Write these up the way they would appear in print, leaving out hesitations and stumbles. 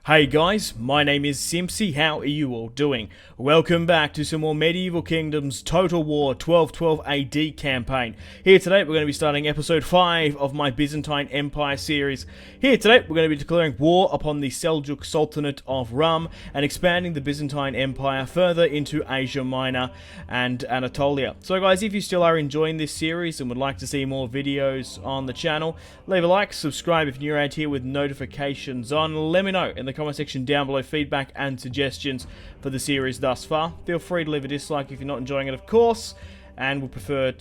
Hey guys, my name is Simpzy, how are you all doing? Welcome back to some more Medieval Kingdoms Total War 1212 AD campaign. Here today we're going to be starting episode 5 of my Byzantine Empire series. Here today we're going to be declaring war upon the Seljuk Sultanate of Rum and expanding the Byzantine Empire further into Asia Minor and Anatolia. So guys, if you still are enjoying this series and would like to see more videos on the channel, leave a like, subscribe if you're around here with notifications on. Let me know in the comment section down below feedback and suggestions for the series thus far. Feel free to leave a dislike if you're not enjoying it, of course, and would prefer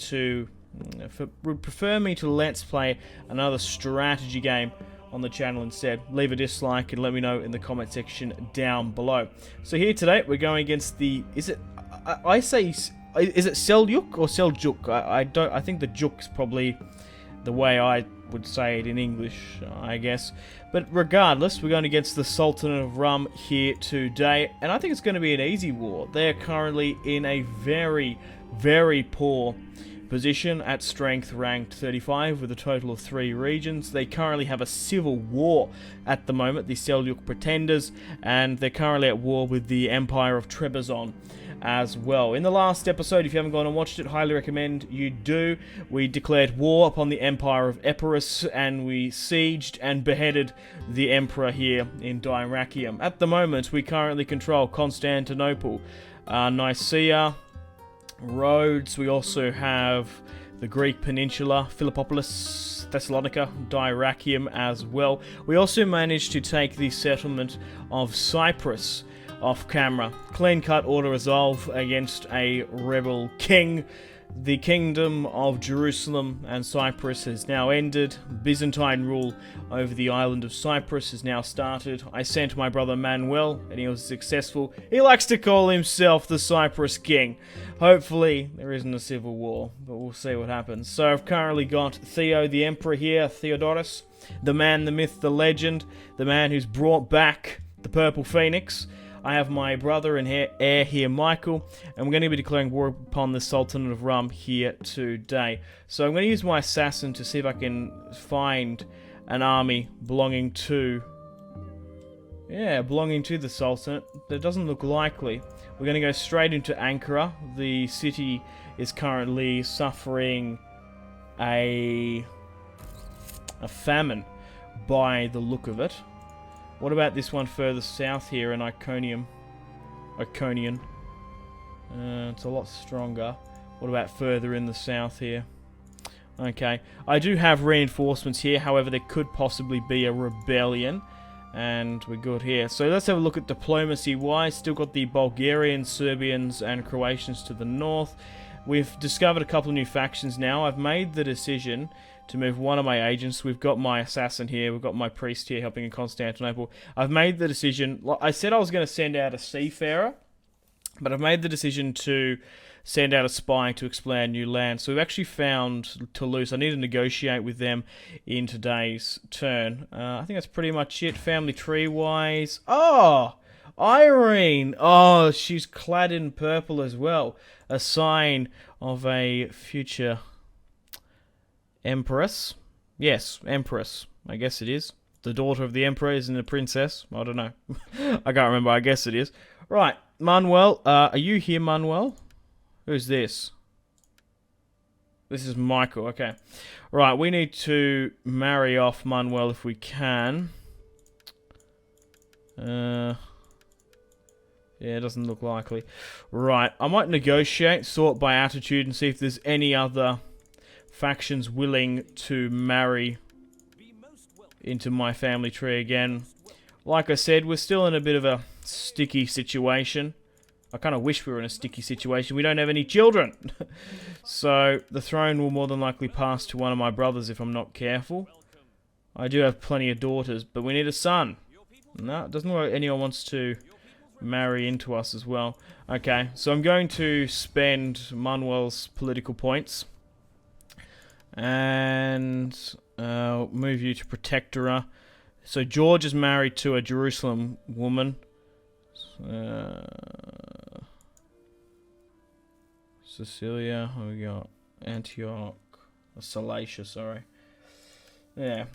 me to let's play another strategy game on the channel instead. Leave a dislike and let me know in the comment section down below. So here today we're going against the is it Seljuk or Seljuk? I think the Juk's probably the way I would say it in English, I guess. But regardless, we're going against the Sultanate of Rum here today, and I think it's going to be an easy war. They're currently in a very, very poor position at strength ranked 35 with a total of 3 regions. They currently have a civil war at the moment, the Seljuk Pretenders, and they're currently at war with the Empire of Trebizond as well. In the last episode, if you haven't gone and watched it, highly recommend you do. We declared war upon the Empire of Epirus and we sieged and beheaded the Emperor here in Dyrrhachium. At the moment, we currently control Constantinople, Nicaea, Rhodes. We also have the Greek Peninsula, Philippopolis, Thessalonica, Dyrrhachium as well. We also managed to take the settlement of Cyprus off camera. Clean-cut auto resolve against a rebel king. The Kingdom of Jerusalem and Cyprus has now ended. Byzantine rule over the island of Cyprus has now started. I sent my brother Manuel and he was successful. He likes to call himself the Cyprus King. Hopefully there isn't a civil war, but we'll see what happens. So I've currently got Theo the Emperor here, Theodorus, the man, the myth, the legend, the man who's brought back the Purple Phoenix. I have my brother and heir here, Michael, and we're going to be declaring war upon the Sultanate of Rum here today. So I'm going to use my assassin to see if I can find an army belonging to the Sultanate. That doesn't look likely. We're going to go straight into Ankara. The city is currently suffering a famine by the look of it. What about this one further south here in Iconium? Iconian. It's a lot stronger. What about further in the south here? Okay. I do have reinforcements here. However, there could possibly be a rebellion. And we're good here. So let's have a look at diplomacy-wise. Still got the Bulgarians, Serbians, and Croatians to the north. We've discovered a couple of new factions now. I've made the decision to move one of my agents. We've got my assassin here. We've got my priest here helping in Constantinople. I've made the decision. I said I was going to send out a seafarer, but I've made the decision to send out a spy to explore new land. So we've actually found Toulouse. I need to negotiate with them in today's turn. I think that's pretty much it. Family tree-wise. Oh! Irene! Oh, she's clad in purple as well. A sign of a future Empress? Yes, Empress. I guess it is. The daughter of the Emperor isn't a princess. I don't know. I can't remember. I guess it is. Right, Manuel. Are you here, Manuel? Who's this? This is Michael. Okay. Right, we need to marry off Manuel if we can. Yeah, it doesn't look likely. Right, I might negotiate, sort by attitude, and see if there's any other factions willing to marry into my family tree again. Like I said, we're still in a bit of a sticky situation. I kind of wish we were in a sticky situation. We don't have any children. So the throne will more than likely pass to one of my brothers if I'm not careful. I do have plenty of daughters, but we need a son. No, it doesn't look like anyone wants to marry into us as well. Okay, so I'm going to spend Manuel's political points and move you to Protectora. So George is married to a Jerusalem woman. Cecilia, we got Antioch, Salacia, sorry. Yeah,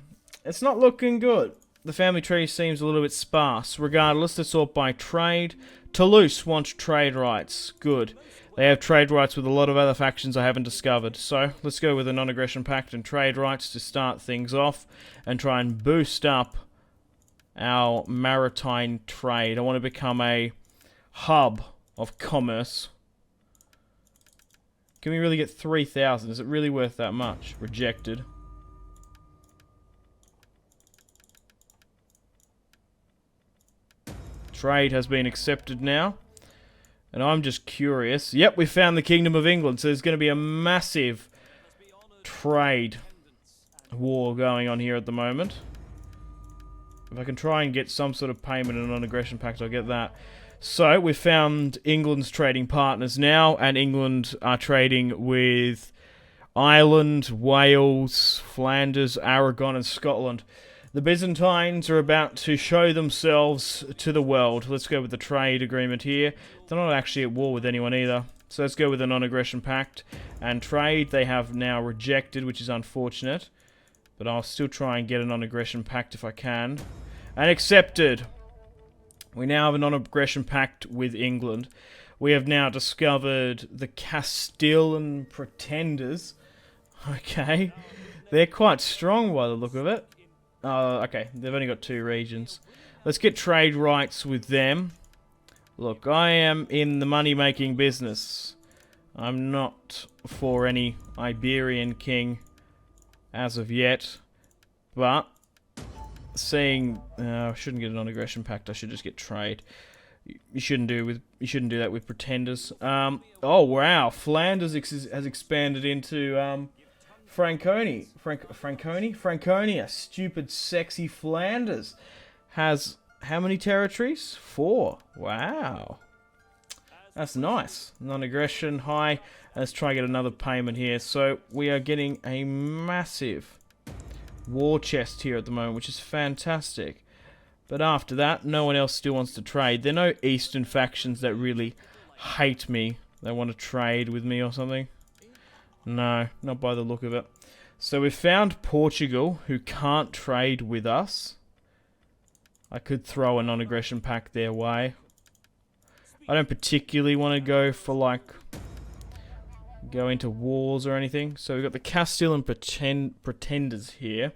it's not looking good. the family tree seems a little bit sparse. Regardless, let's sort by trade. Toulouse wants trade rights. Good. They have trade rights with a lot of other factions I haven't discovered. So, let's go with a non-aggression pact and trade rights to start things off and try and boost up our maritime trade. I want to become a hub of commerce. Can we really get 3,000? Is it really worth that much? Rejected. Trade has been accepted now. And I'm just curious. Yep, we found the Kingdom of England. So there's going to be a massive trade war going on here at the moment. If I can try and get some sort of payment in a non-aggression pact, I'll get that. So, we've found England's trading partners now. And England are trading with Ireland, Wales, Flanders, Aragon and Scotland. The Byzantines are about to show themselves to the world. Let's go with the trade agreement here. They're not actually at war with anyone either. So let's go with a non-aggression pact. And trade they have now rejected, which is unfortunate. But I'll still try and get a non-aggression pact if I can. And accepted. We now have a non-aggression pact with England. We have now discovered the Castile and Pretenders. Okay. They're quite strong by the look of it. Okay, they've only got 2 regions. Let's get trade rights with them. Look, I am in the money-making business. I'm not for any Iberian king as of yet. But, seeing... I shouldn't get a non-aggression pact, I should just get trade. You shouldn't do that with Pretenders. Oh, wow, Flanders has expanded into... Franconia, stupid, sexy Flanders, has how many territories? 4. Wow. That's nice. Non-aggression, high. Let's try and get another payment here. So, we are getting a massive war chest here at the moment, which is fantastic. But after that, no one else still wants to trade. There are no Eastern factions that really hate me. They want to trade with me or something. No, not by the look of it. So we've found Portugal, who can't trade with us. I could throw a non-aggression pact their way. I don't particularly want to go for, like, go into wars or anything. So we've got the Castile and Pretenders here.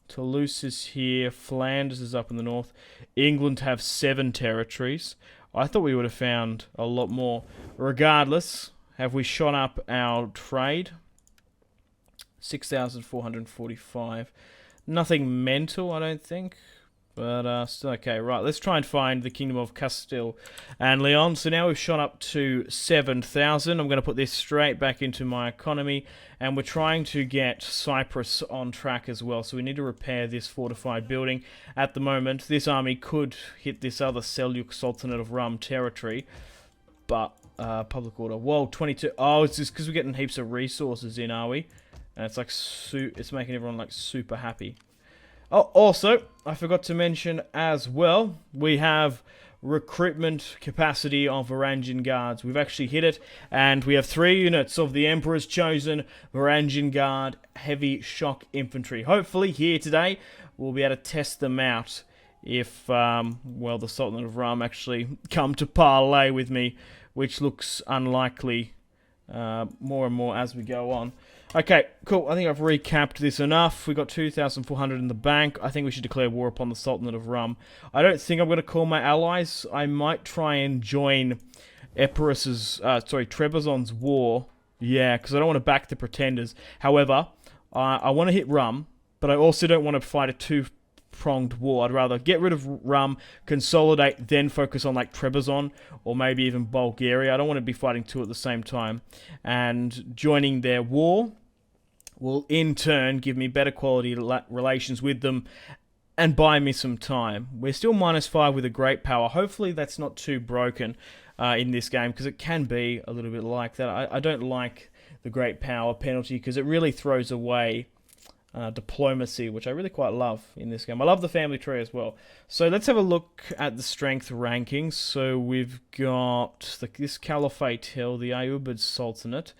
Toulouse is here. Flanders is up in the north. England have 7 territories. I thought we would have found a lot more. Regardless... Have we shot up our trade? 6,445. Nothing mental, I don't think. But still okay. Right, let's try and find the Kingdom of Castile and Leon. So now we've shot up to 7,000. I'm going to put this straight back into my economy. And we're trying to get Cyprus on track as well. So we need to repair this fortified building. At the moment, this army could hit this other Seljuk Sultanate of Rum territory. But... public order. Whoa, 22. Oh, it's just because we're getting heaps of resources in, are we? And it's like it's making everyone like super happy. Oh, also, I forgot to mention as well, we have recruitment capacity of Varangian Guards. We've actually hit it, and we have 3 units of the Emperor's Chosen Varangian Guard Heavy Shock Infantry. Hopefully, here today, we'll be able to test them out if, well, the Sultanate of Rum actually come to parley with me, which looks unlikely more and more as we go on. Okay, cool. I think I've recapped this enough. We've got 2,400 in the bank. I think we should declare war upon the Sultanate of Rum. I don't think I'm going to call my allies. I might try and join Trebizond's war. Yeah, because I don't want to back the Pretenders. However, I want to hit Rum, but I also don't want to fight a two-pronged war. I'd rather get rid of Rum, consolidate, then focus on like Trebizond or maybe even Bulgaria. I don't want to be fighting 2 at the same time. And joining their war will in turn give me better quality relations with them and buy me some time. We're still -5 with a great power. Hopefully that's not too broken in this game, because it can be a little bit like that. I don't like the great power penalty because it really throws away diplomacy, which I really quite love in this game. I love the family tree as well. So let's have a look at the strength rankings. So we've got this Caliphate Hill, the Ayyubid Sultanate.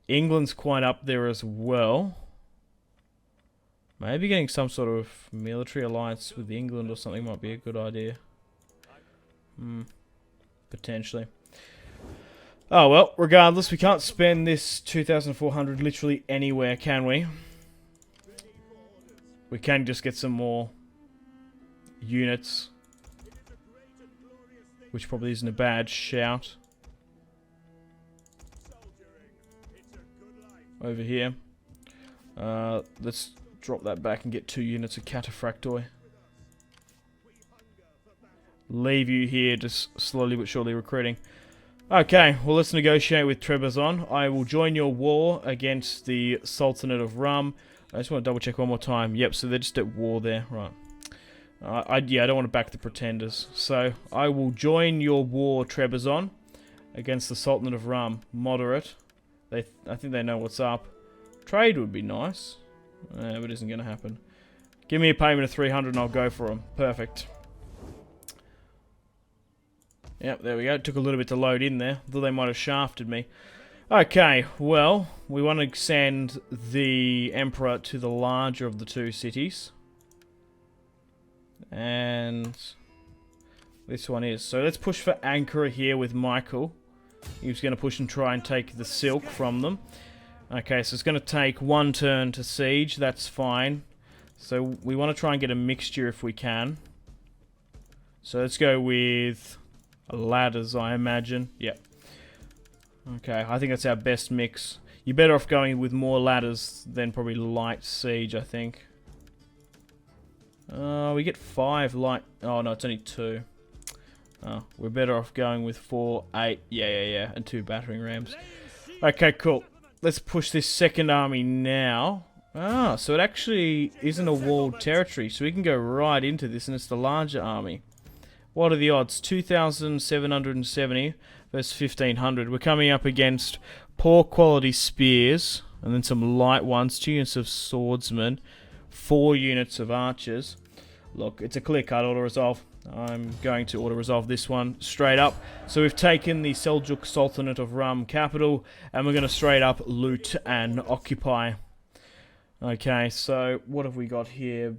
England's quite up there as well. Maybe getting some sort of military alliance with England or something might be a good idea. Potentially. Oh well, regardless, we can't spend this 2,400 literally anywhere, can we? We can just get some more units, which probably isn't a bad shout. Over here. Let's drop that back and get 2 units of cataphractoi. Leave you here, just slowly but surely recruiting. Okay, well let's negotiate with Trebizond. I will join your war against the Sultanate of Rum. I just want to double check one more time. Yep, so they're just at war there, right. Yeah, I don't want to back the Pretenders. So, I will join your war, Trebizond, against the Sultanate of Rum. Moderate. I think they know what's up. Trade would be nice. But it isn't going to happen. Give me a payment of 300 and I'll go for them. Perfect. Yep, there we go. It took a little bit to load in there. Thought they might have shafted me. Okay, well, we want to send the Emperor to the larger of the 2 cities. And this one is. So let's push for Ankara here with Michael. He was going to push and try and take the silk from them. Okay, so it's going to take 1 turn to siege. That's fine. So we want to try and get a mixture if we can. So let's go with ladders, I imagine. Yep. Okay, I think that's our best mix. You're better off going with more ladders than probably light siege, I think. We get 5 light... Oh, no, it's only 2. Oh, we're better off going with 4, 8... Yeah, and 2 battering rams. Okay, cool. Let's push this second army now. Ah, so it actually isn't a walled territory, so we can go right into this, and it's the larger army. What are the odds? 2,770 versus 1,500. We're coming up against poor quality spears, and then some light ones, 2 units of swordsmen, 4 units of archers. Look, it's a clear-cut auto-resolve. I'm going to auto-resolve this one straight up. So we've taken the Seljuk Sultanate of Rum capital, and we're going to straight up loot and occupy. Okay, so what have we got here?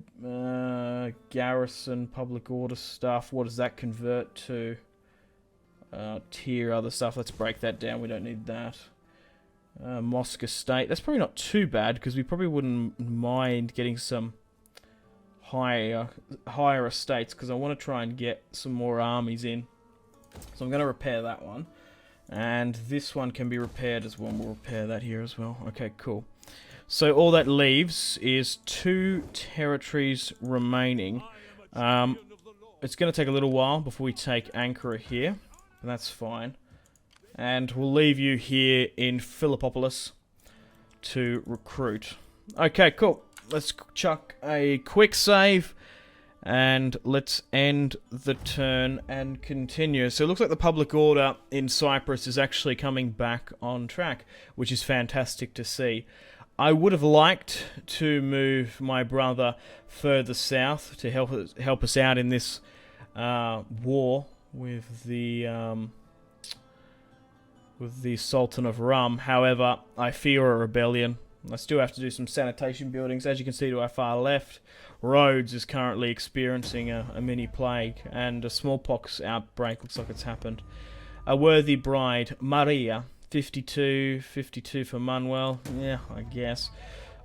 Garrison, public order stuff. What does that convert to? Tier, other stuff. Let's break that down. We don't need that. Mosque Estate. That's probably not too bad, because we probably wouldn't mind getting some higher estates, because I want to try and get some more armies in. So I'm going to repair that one. And this one can be repaired as well. We'll repair that here as well. Okay, cool. So all that leaves is 2 territories remaining. It's going to take a little while before we take Ankara here. But that's fine. And we'll leave you here in Philippopolis to recruit. Okay, cool. Let's chuck a quick save. And let's end the turn and continue. So it looks like the public order in Cyprus is actually coming back on track, which is fantastic to see. I would have liked to move my brother further south to help us out in this war with the Sultan of Rum. However, I fear a rebellion. I still have to do some sanitation buildings. As you can see to our far left, Rhodes is currently experiencing a mini plague, and a smallpox outbreak looks like it's happened. A worthy bride, Maria. 52 for Manuel. Yeah, I guess.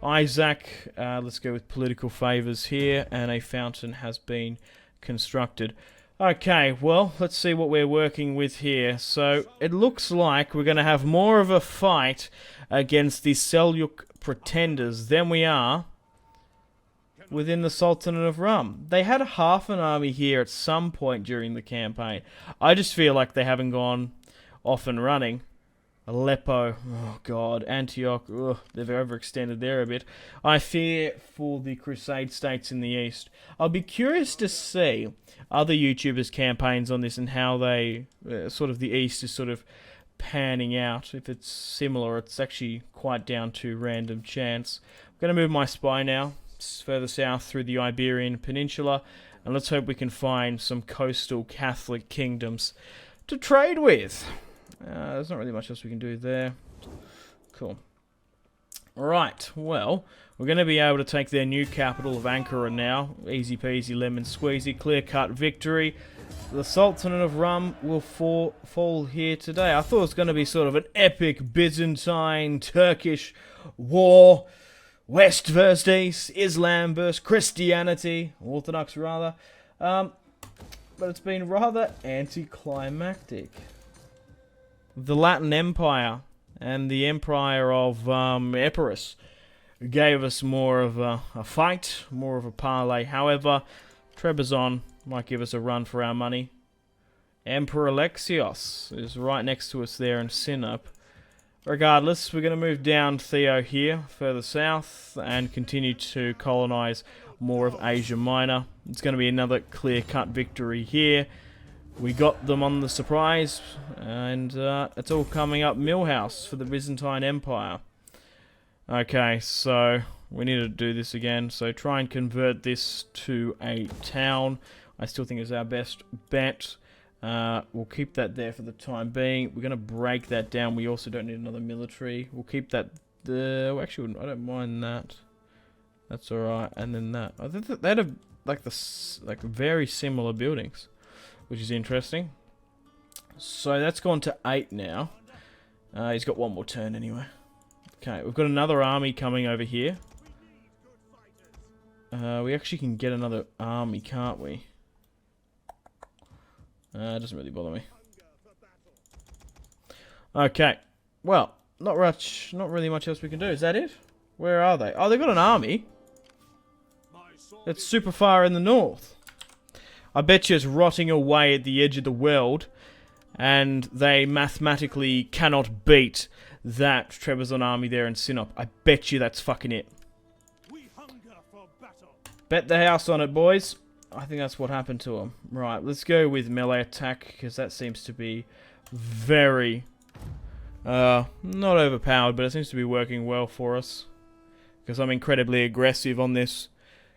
Isaac, let's go with political favours here, and a fountain has been constructed. Okay, well, let's see what we're working with here. So, it looks like we're going to have more of a fight against the Seljuk Pretenders than we are within the Sultanate of Rum. They had half an army here at some point during the campaign. I just feel like they haven't gone off and running. Aleppo, oh god, Antioch, ugh, they've overextended there a bit. I fear for the Crusade states in the east. I'll be curious to see other YouTubers' campaigns on this and how they, sort of the east is sort of panning out. If it's similar, it's actually quite down to random chance. I'm going to move my spy now, further south through the Iberian Peninsula, and let's hope we can find some coastal Catholic kingdoms to trade with. There's not really much else we can do there. Cool. Right, well, we're going to be able to take their new capital of Ankara now. Easy peasy lemon squeezy, clear-cut victory. The Sultanate of Rum will fall here today. I thought it was going to be sort of an epic Byzantine, Turkish war. West versus East, Islam versus Christianity, Orthodox rather. But it's been rather anticlimactic. The Latin Empire and the Empire of Epirus gave us more of a fight, more of a parley. However, Trebizond might give us a run for our money. Emperor Alexios is right next to us there in Sinop. Regardless, we're going to move down Theo here, further south, and continue to colonize more of Asia Minor. It's going to be another clear-cut victory here. We got them on the surprise, and it's all coming up Millhouse for the Byzantine Empire. Okay, so we need to do this again. So try and convert this to a town. I still think it's our best bet. We'll keep that there for the time being. We're going to break that down. We also don't need another military. We'll keep that... actually, I don't mind that. That's alright. And then that. They had like very similar buildings, which is interesting. So that's gone to 8 now. He's got one more turn anyway. Okay, we've got another army coming over here. We actually can get another army, can't we? It doesn't really bother me. Okay, well, not really much else we can do. Is that it? Where are they? Oh, they've got an army. It's super far in the north. I bet you it's rotting away at the edge of the world, and they mathematically cannot beat that Trebizond army there in Sinop. I bet you that's fucking it. Bet the house on it, boys. I think that's what happened to them. Right, let's go with melee attack, because that seems to be very... not overpowered, but it seems to be working well for us. Because I'm incredibly aggressive on this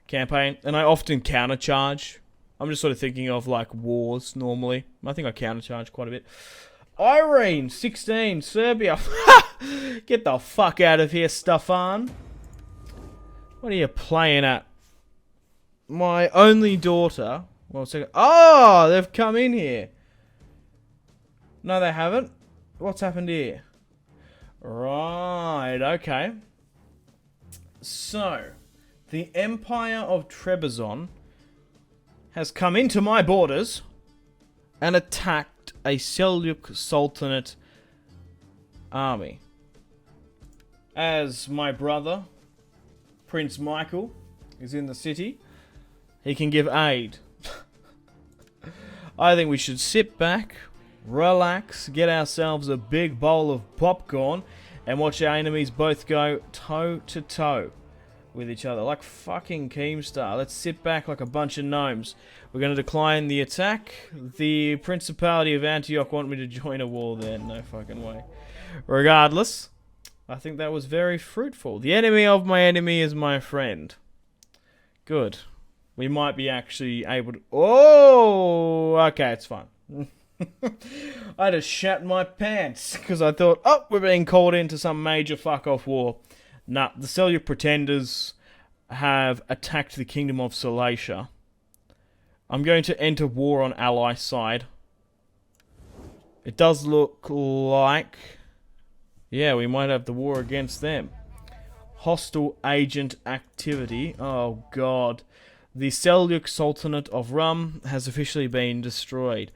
campaign, and I often countercharge. I'm just sort of thinking of, like, wars, normally. I think I countercharge quite a bit. Irene, 16, Serbia. Get the fuck out of here, Stefan. What are you playing at? My only daughter. Well, second. Oh, they've come in here. No, they haven't. What's happened here? Right, okay. So, the Empire of Trebizond has come into my borders and attacked a Seljuk Sultanate army. As my brother, Prince Michael, is in the city, he can give aid. I think we should sit back, relax, get ourselves a big bowl of popcorn, and watch our enemies both go toe to toe with each other. Like fucking Keemstar. Let's sit back like a bunch of gnomes. We're going to decline the attack. The Principality of Antioch want me to join a war there. No fucking way. Regardless, I think that was very fruitful. The enemy of my enemy is my friend. Good. We might be actually able to... Oh! Okay, it's fine. I just shat my pants because I thought, oh, we're being called into some major fuck-off war. Nah, the Seljuk Pretenders have attacked the Kingdom of Salacia. I'm going to enter war on ally side. It does look like... yeah, we might have the war against them. Hostile agent activity. Oh, God. The Seljuk Sultanate of Rum has officially been destroyed.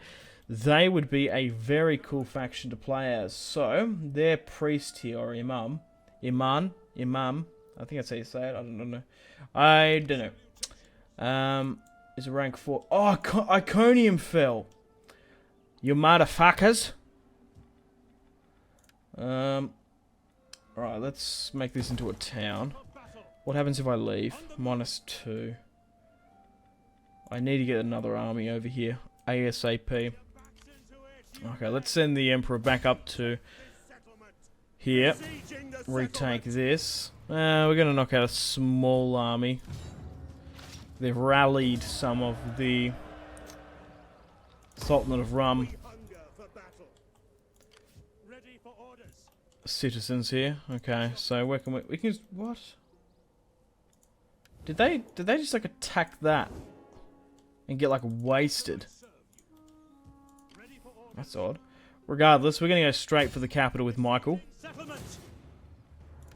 They would be a very cool faction to play as. So, their priest here, or imam, I think that's how you say it, I don't know. Is a rank 4. Oh, Iconium fell. You motherfuckers. Alright, let's make this into a town. What happens if I leave? -2. I need to get another army over here. ASAP. Okay, let's send the Emperor back up to here. Retake this. We're going to knock out a small army. They've rallied some of the Sultanate of Rum citizens here. Okay, so where can we can what? Did they just like attack that and get like wasted? That's odd. Regardless, we're gonna go straight for the capital with Michael.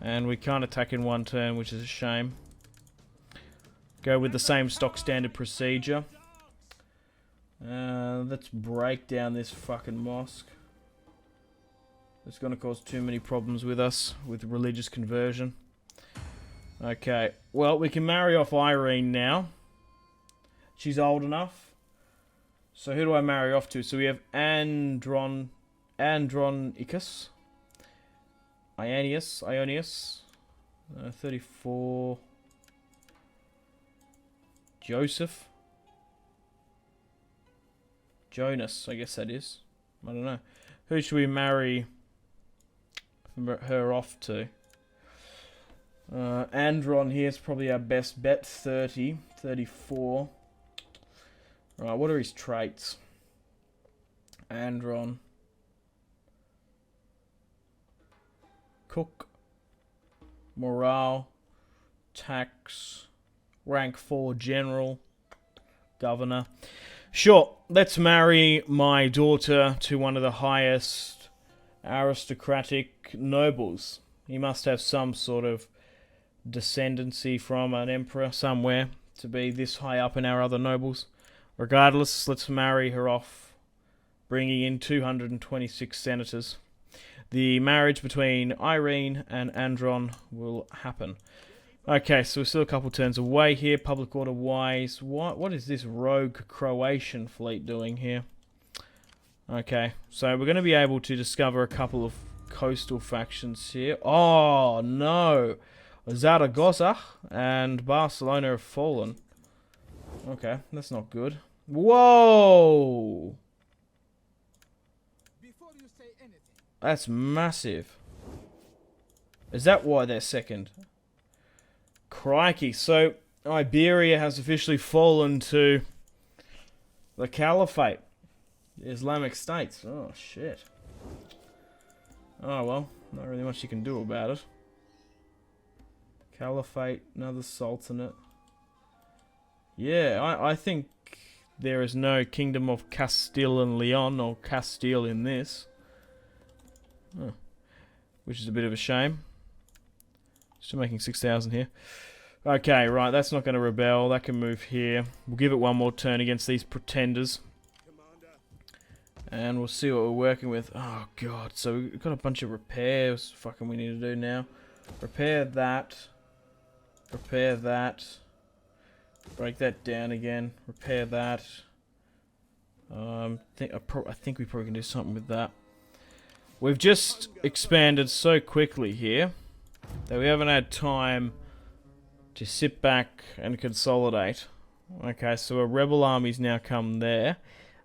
And we can't attack in one turn, which is a shame. Go with the same stock standard procedure. Let's break down this fucking mosque. It's going to cause too many problems with us, with religious conversion. Okay, well, we can marry off Irene now. She's old enough. So who do I marry off to? So we have Andronicus. Ionius. 34. Joseph. Jonas, I guess that is. I don't know. Who should we marry her off to? Andron here is probably our best bet. 30. 34. Right, what are his traits? Andron. Cook. Morale. Tax. Rank 4 general. Governor. Sure, let's marry my daughter to one of the highest aristocratic nobles. He must have some sort of descendancy from an emperor somewhere to be this high up in our other nobles. Regardless, let's marry her off, bringing in 226 senators. The marriage between Irene and Andron will happen. Okay, so we're still a couple turns away here, public order wise. What is this rogue Croatian fleet doing here? Okay, so we're going to be able to discover a couple of coastal factions here. Oh, no. Zaragoza and Barcelona have fallen. Okay, that's not good. Whoa! That's massive. Is that why they're second? Crikey. So, Iberia has officially fallen to the Caliphate. The Islamic States. Oh, shit. Oh, well. Not really much you can do about it. Caliphate, another Sultanate. Yeah, I think there is no Kingdom of Castile and Leon or Castile in this. Oh. Which is a bit of a shame. Still making 6,000 here. Okay, right, that's not going to rebel. That can move here. We'll give it one more turn against these pretenders. And we'll see what we're working with. Oh, God. So we've got a bunch of repairs fucking we need to do now. Repair that. Repair that. Break that down again. Repair that. I think we probably can do something with that. We've just expanded so quickly here that we haven't had time to sit back and consolidate. Okay, so a rebel army's now come there.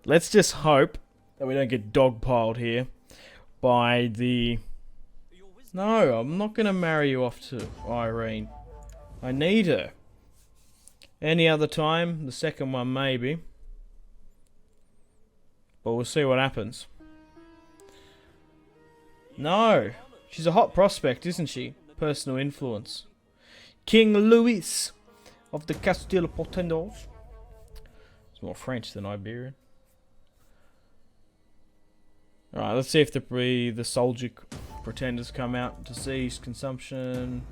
Let's just hope that we don't get dogpiled here by the... No, I'm not going to marry you off to Irene. I need her. Any other time, the second one maybe. But we'll see what happens. No, she's a hot prospect, isn't she? Personal influence. King Louis of the Castile and Pretenders. It's more French than Iberian. Alright, let's see if the Seljuk Pretenders come out. Disease, consumption...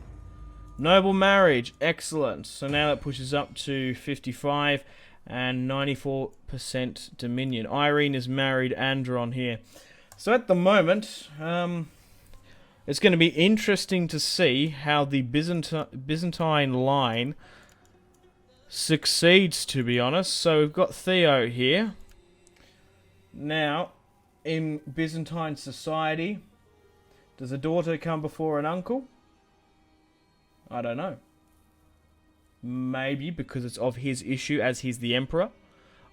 Noble marriage, excellent. So now that pushes up to 55 and 94% dominion. Irene is married Andron here. So at the moment, it's going to be interesting to see how the Byzantine line succeeds, to be honest. So we've got Theo here. Now, in Byzantine society, does a daughter come before an uncle? I don't know. Maybe because it's of his issue as he's the emperor.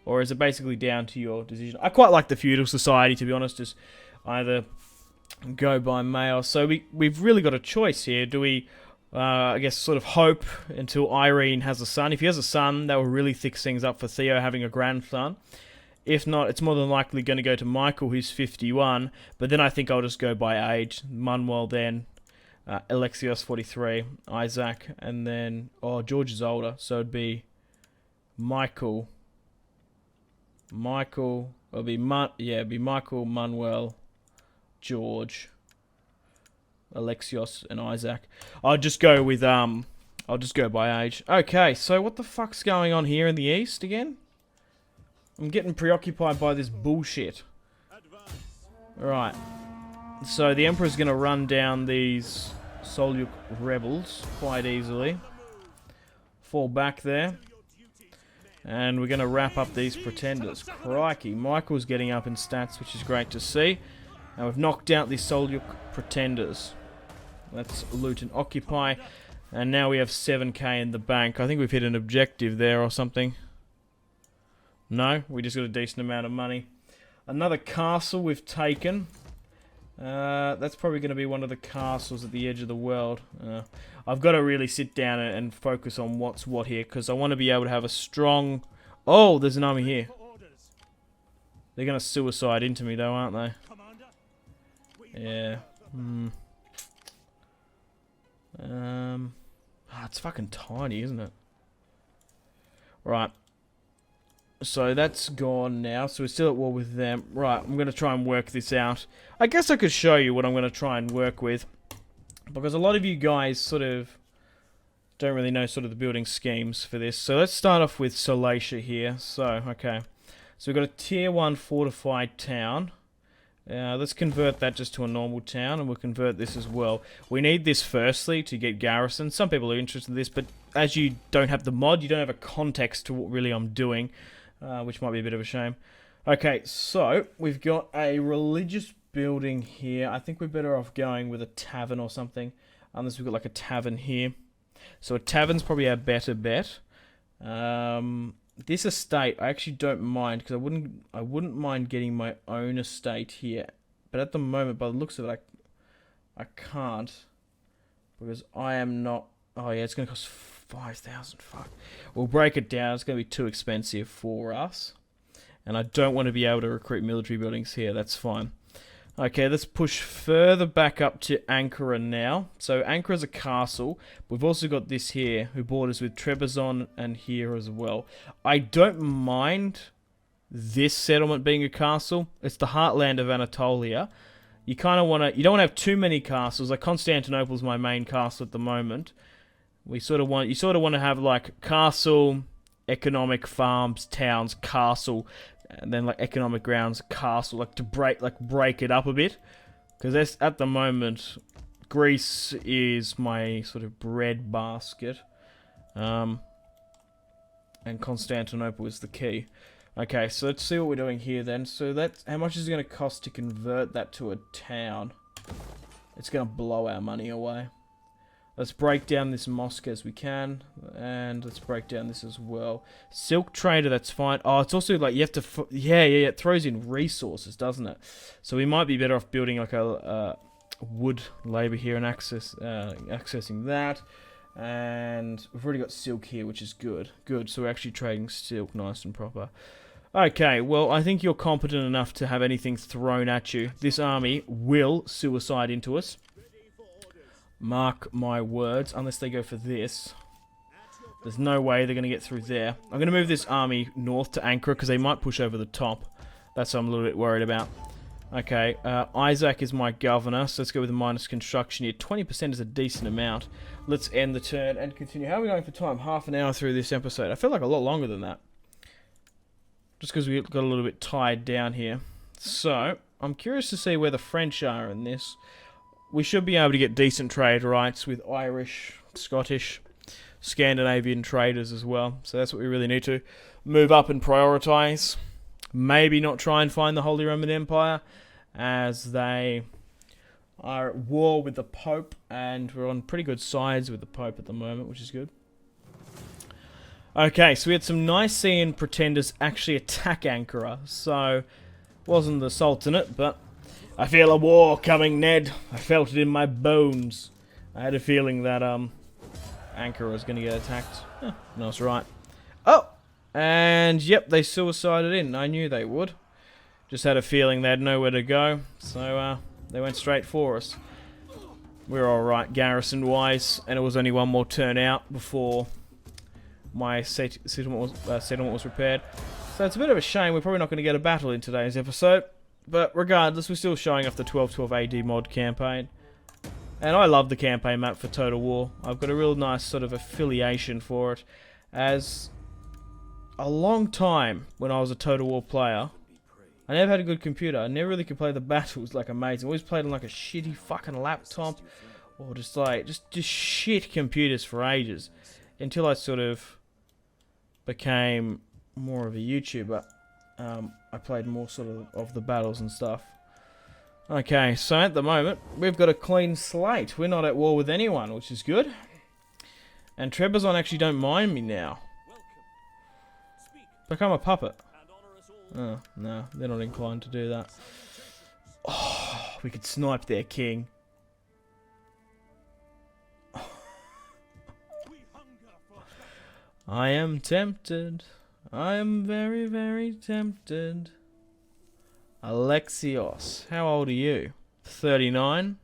Or is it basically down to your decision? I quite like the feudal society, to be honest. Just either go by male. So we've really got a choice here. Do we, I guess, sort of hope until Irene has a son? If he has a son, that will really fix things up for Theo having a grandson. If not, it's more than likely going to go to Michael, who's 51. But then I think I'll just go by age. Manuel then, Alexios 43, Isaac, and then... Oh, George is older, so it'd be Michael. It'll be it'd be Michael, Manuel, George, Alexios, and Isaac. I'll just go with I'll just go by age. Okay, so what the fuck's going on here in the east again? I'm getting preoccupied by this bullshit. Alright. So the Emperor's going to run down these Solyuk rebels quite easily. Fall back there. And we're going to wrap up these Pretenders. Crikey, Michael's getting up in stats, which is great to see. And we've knocked out these Solyuk Pretenders. Let's loot and occupy. And now we have 7k in the bank. I think we've hit an objective there or something. No, we just got a decent amount of money. Another castle we've taken. That's probably going to be one of the castles at the edge of the world. I've got to really sit down and focus on what's what here, because I want to be able to have a strong... Oh, there's an army here. They're going to suicide into me though, aren't they? Yeah. It's fucking tiny, isn't it? Right. So that's gone now. So we're still at war with them. Right, I'm going to try and work this out. I guess I could show you what I'm going to try and work with. Because a lot of you guys sort of don't really know sort of the building schemes for this. So let's start off with Salacia here. So, okay. So we've got a tier 1 fortified town. Let's convert that just to a normal town, and we'll convert this as well. We need this firstly to get garrison. Some people are interested in this, but as you don't have the mod, you don't have a context to what really I'm doing, which might be a bit of a shame. Okay, so we've got a religious building here. I think we're better off going with a tavern or something, unless we've got like a tavern here. So a tavern's probably our better bet. This estate, I actually don't mind, because I wouldn't mind getting my own estate here. But at the moment, by the looks of it, I can't, because I am not... Oh yeah, it's going to cost 5,000, fuck. We'll break it down, it's going to be too expensive for us. And I don't want to be able to recruit military buildings here, that's fine. Okay, let's push further back up to Ankara now. So Ankara's a castle. We've also got this here, who borders with Trebizond and here as well. I don't mind this settlement being a castle. It's the heartland of Anatolia. You kind of want to... You don't want to have too many castles. Like Constantinople's my main castle at the moment. You sort of want to have like castle, economic farms, towns, castle, and then like economic grounds, castle, like to break it up a bit, because at the moment Greece is my sort of bread basket, and Constantinople is the key. Okay, so let's see what we're doing here then. So that's how much is it going to cost to convert that to a town? It's going to blow our money away. Let's break down this mosque as we can, and let's break down this as well. Silk trader, that's fine. Oh, it's also like you have to... Yeah, it throws in resources, doesn't it? So we might be better off building like a wood labor here and accessing that. And we've already got silk here, which is good. Good, so we're actually trading silk nice and proper. Okay, well, I think you're competent enough to have anything thrown at you. This army will suicide into us. Mark my words, unless they go for this. There's no way they're going to get through there. I'm going to move this army north to Ankara, because they might push over the top. That's what I'm a little bit worried about. Okay, Isaac is my governor, so let's go with a minus construction here. 20% is a decent amount. Let's end the turn and continue. How are we going for time? Half an hour through this episode. I feel like a lot longer than that. Just because we got a little bit tied down here. So, I'm curious to see where the French are in this. We should be able to get decent trade rights with Irish, Scottish, Scandinavian traders as well. So that's what we really need to move up and prioritise. Maybe not try and find the Holy Roman Empire, as they are at war with the Pope, and we're on pretty good sides with the Pope at the moment, which is good. Okay, so we had some Nicaean pretenders actually attack Ankara. So, wasn't the Sultanate, but... I feel a war coming, Ned. I felt it in my bones. I had a feeling that Ankara was going to get attacked. No, that's right. Oh! And, yep, they suicided in. I knew they would. Just had a feeling they had nowhere to go. So, they went straight for us. We're alright garrison-wise. And it was only one more turn out before my settlement was repaired. So it's a bit of a shame. We're probably not going to get a battle in today's episode. But regardless, we're still showing off the 1212 AD mod campaign. And I love the campaign map for Total War. I've got a real nice sort of affiliation for it. As a long time when I was a Total War player, I never had a good computer. I never really could play the battles like amazing. I always played on like a shitty fucking laptop. Or just like, just shit computers for ages. Until I sort of became more of a YouTuber. I played more sort of the battles and stuff. Okay, so at the moment, we've got a clean slate. We're not at war with anyone, which is good. And Trebizond actually don't mind me now. Become a puppet. Oh, no, they're not inclined to do that. Oh, we could snipe their king. I am tempted. I am very, very tempted. Alexios, how old are you? 39.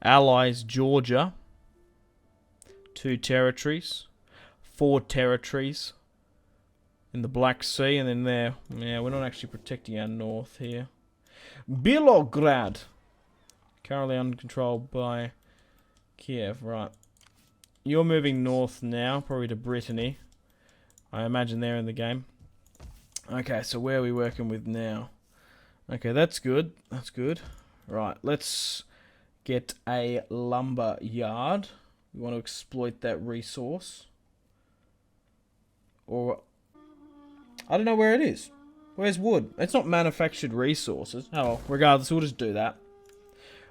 Allies Georgia. 2 territories. 4 territories in the Black Sea, and then there. Yeah, we're not actually protecting our north here. Bilograd. Currently uncontrolled by Kiev, right. You're moving north now, probably to Brittany. I imagine they're in the game. Okay, so where are we working with now? Okay, that's good. That's good. Right, let's get a lumber yard. We want to exploit that resource. Or, I don't know where it is. Where's wood? It's not manufactured resources. Oh, well, regardless, we'll just do that.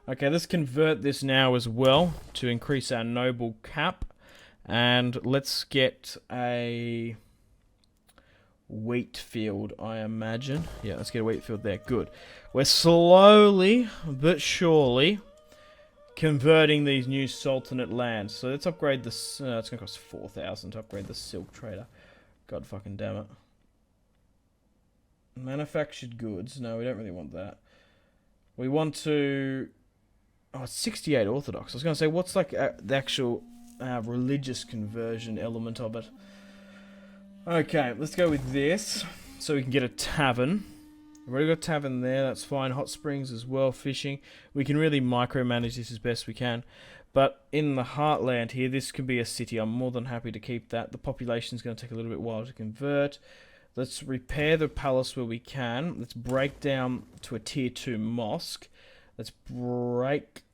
Okay, let's convert this now as well to increase our noble cap. And let's get a wheat field, I imagine. Yeah, let's get a wheat field there. Good. We're slowly but surely converting these new Sultanate lands. So let's upgrade this. It's going to cost 4,000 to upgrade the Silk Trader. God fucking damn it. Manufactured goods. No, we don't really want that. We want to... Oh, it's 68 Orthodox. I was going to say, what's like the actual religious conversion element of it? Okay, let's go with this. So we can get a tavern. We've already got a tavern there, that's fine. Hot springs as well, fishing. We can really micromanage this as best we can. But in the heartland here, this can be a city. I'm more than happy to keep that. The population's going to take a little bit while to convert. Let's repair the palace where we can. Let's break down to a tier 2 mosque. Let's break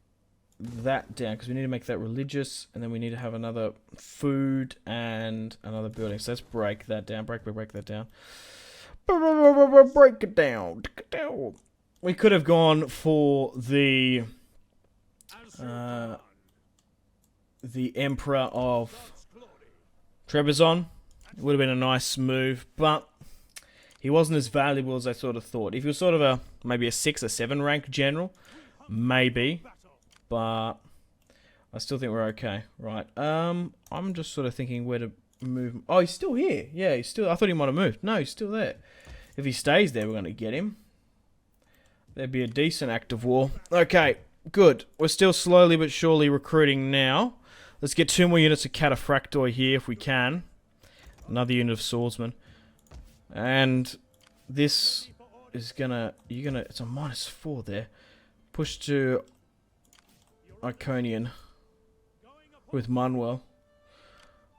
that down because we need to make that religious, and then we need to have another food and another building. So let's break that down. Break that down. Break it down. We could have gone for the Emperor of Trebizond. It would have been a nice move, but he wasn't as valuable as I sort of thought. If he was sort of maybe a 6 or 7 rank general, maybe. But I still think we're okay. Right. I'm just sort of thinking where to move. Oh, he's still here. Yeah, he's still... I thought he might have moved. No, he's still there. If he stays there, we're going to get him. There'd be a decent act of war. Okay, good. We're still slowly but surely recruiting now. Let's get 2 more units of Cataphractoi here if we can. Another unit of Swordsman. And this is gonna... It's a -4 there. Push to... Iconian with Manuel.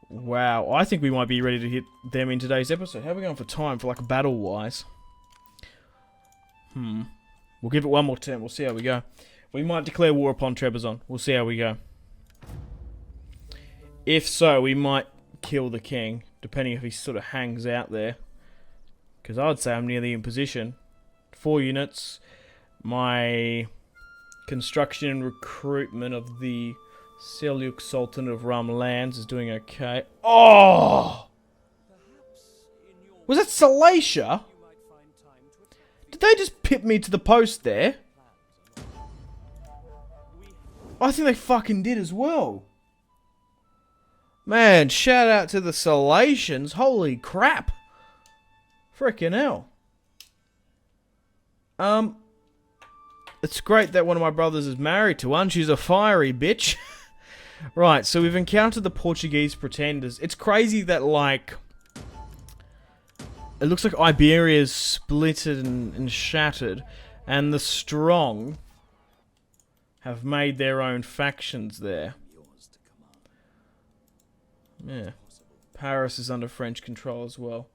Wow, I think we might be ready to hit them in today's episode. How are we going for time for like battle-wise? We'll give it one more turn. We'll see how we go. We might declare war upon Trebizond. We'll see how we go. If so, we might kill the king, depending if he sort of hangs out there. Because I would say I'm nearly in position. 4 units. My... construction and recruitment of the Seljuk Sultanate of Rum lands is doing okay. Oh! Was that Salacia? Did they just pip me to the post there? I think they fucking did as well. Man, shout out to the Salatians. Holy crap. Frickin' hell. It's great that one of my brothers is married to one. She's a fiery bitch. Right, so we've encountered the Portuguese Pretenders. It's crazy that, like, it looks like Iberia's splitted and shattered, and the strong have made their own factions there. Yeah. Paris is under French control as well.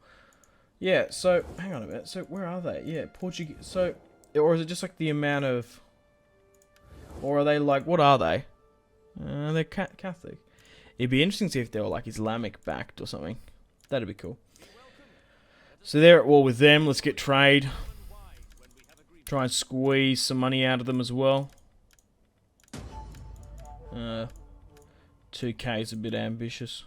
Yeah, so, hang on a minute. So, where are they? Yeah, Portuguese. So, or is it just like the amount of... Or are they like, what are they? They're Catholic. It'd be interesting to see if they were like Islamic backed or something. That'd be cool. So they're at war with them. Let's get trade. Try and squeeze some money out of them as well. 2k is a bit ambitious.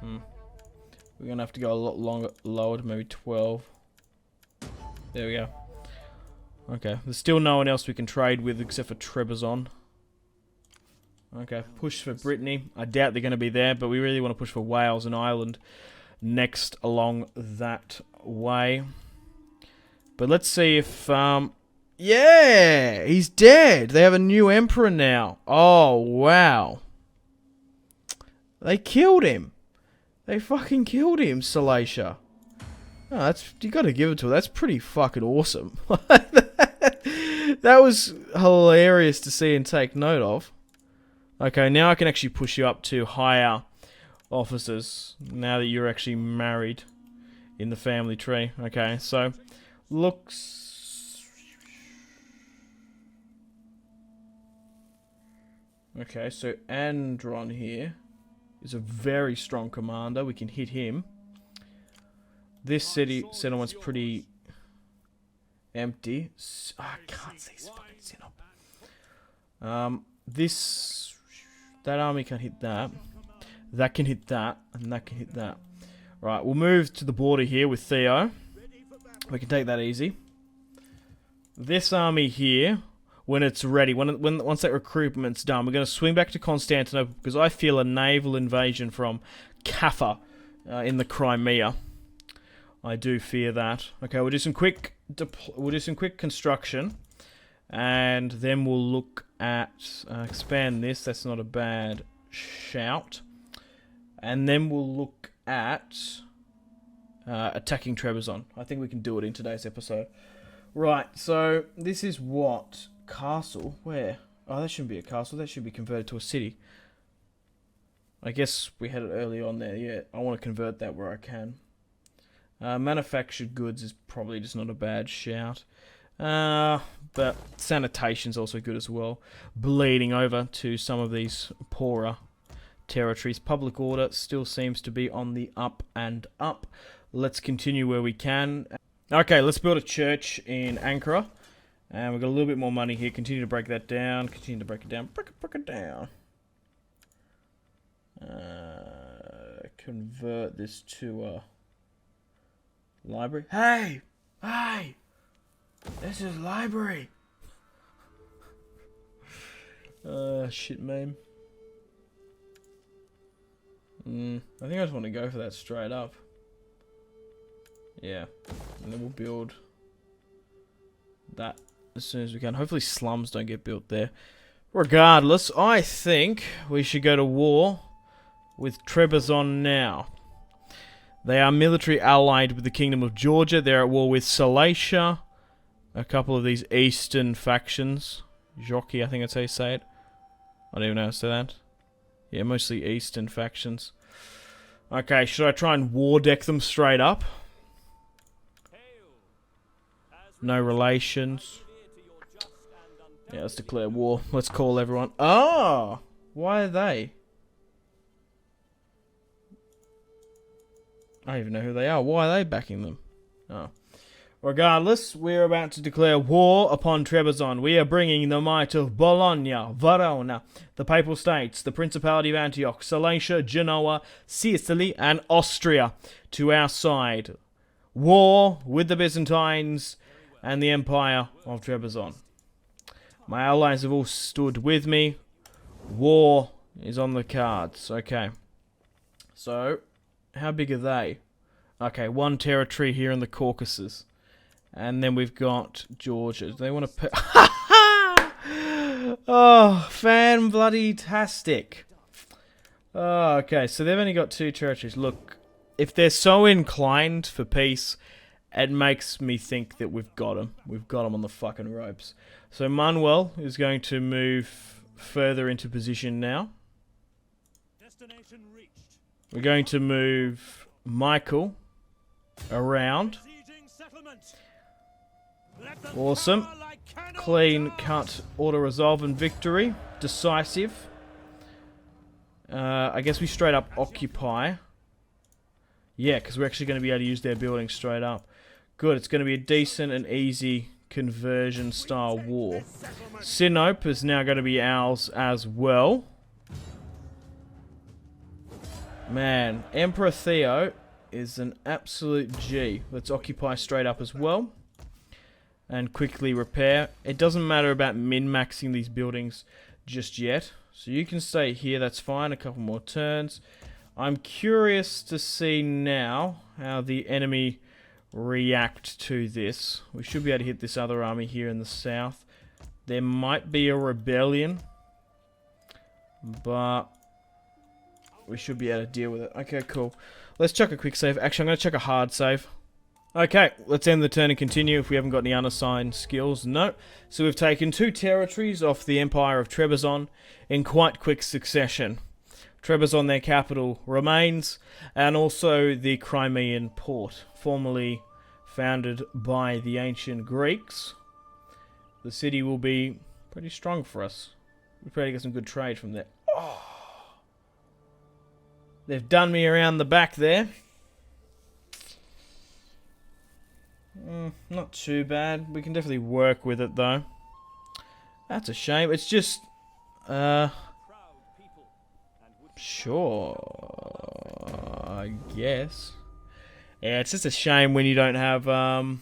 We're gonna have to go a lot lower to maybe 12. There we go. Okay, there's still no one else we can trade with except for Trebizond. Okay, push for Brittany. I doubt they're going to be there, but we really want to push for Wales and Ireland next along that way. But let's see if... yeah! He's dead! They have a new emperor now. Oh, wow. They killed him. They fucking killed him, Salacia. Oh, that's... You gotta give it to her. That's pretty fucking awesome. That was hilarious to see and take note of. Okay, now I can actually push you up to higher officers. Now that you're actually married in the family tree. Okay, so... Looks... Okay, so Andron here is a very strong commander. We can hit him. This city settlement's pretty empty. Oh, I can't see his fucking synop. That army can hit that. That can hit that, and that can hit that. Right, we'll move to the border here with Theo. We can take that easy. This army here, when it's ready, once that recruitment's done, we're going to swing back to Constantinople because I feel a naval invasion from Kaffa in the Crimea. I do fear that. Okay, we'll do some quick construction, and then we'll look at expand this. That's not a bad shout. And then we'll look at attacking Trebizond. I think we can do it in today's episode. Right. So this is what castle? Where? Oh, that shouldn't be a castle. That should be converted to a city. I guess we had it early on there. Yeah, I want to convert that where I can. Manufactured goods is probably just not a bad shout. But sanitation's also good as well. Bleeding over to some of these poorer territories. Public order still seems to be on the up and up. Let's continue where we can. Okay, let's build a church in Ankara. And we've got a little bit more money here. Continue to break that down. Continue to break it down. Break it down. Convert this to a... library. Hey! Hey! This is library! Shit meme. I think I just want to go for that straight up. Yeah. And then we'll build that as soon as we can. Hopefully slums don't get built there. Regardless, I think we should go to war with Trebizond now. They are military allied with the Kingdom of Georgia. They're at war with Salacia. A couple of these eastern factions. Jockey, I think that's how you say it. I don't even know how to say that. Yeah, mostly eastern factions. Okay, should I try and war deck them straight up? No relations. Yeah, let's declare war. Let's call everyone. Oh! Why are they? I don't even know who they are. Why are they backing them? Oh. Regardless, we're about to declare war upon Trebizond. We are bringing the might of Bologna, Verona, the Papal States, the Principality of Antioch, Salacia, Genoa, Sicily, and Austria to our side. War with the Byzantines and the Empire of Trebizond. My allies have all stood with me. War is on the cards. Okay. So, how big are they? Okay, one territory here in the Caucasus. And then we've got Georgia. Do they want to... Oh, fan-bloody-tastic. Oh, okay, so they've only got 2 territories. Look, if they're so inclined for peace, it makes me think that we've got them. We've got them on the fucking ropes. So Manuel is going to move further into position now. Destination reached. We're going to move Michael around. Awesome. Clean cut, auto-resolve and victory. Decisive. I guess we straight up occupy. Yeah, because we're actually going to be able to use their building straight up. Good, it's going to be a decent and easy conversion style war. Sinope is now going to be ours as well. Man, Emperor Theo is an absolute G. Let's occupy straight up as well. And quickly repair. It doesn't matter about min-maxing these buildings just yet. So you can stay here, that's fine. A couple more turns. I'm curious to see now how the enemy react to this. We should be able to hit this other army here in the south. There might be a rebellion, but we should be able to deal with it. Okay, cool. Let's chuck a quick save. Actually, I'm going to chuck a hard save. Okay, let's end the turn and continue if we haven't got any unassigned skills. No. So we've taken 2 territories off the Empire of Trebizond in quite quick succession. Trebizond, their capital, remains, and also the Crimean port, formerly founded by the ancient Greeks. The city will be pretty strong for us. We'll probably get some good trade from there. Oh. They've done me around the back there. Not too bad. We can definitely work with it, though. That's a shame. It's just... Sure, I guess. Yeah, it's just a shame when you don't have, Oh!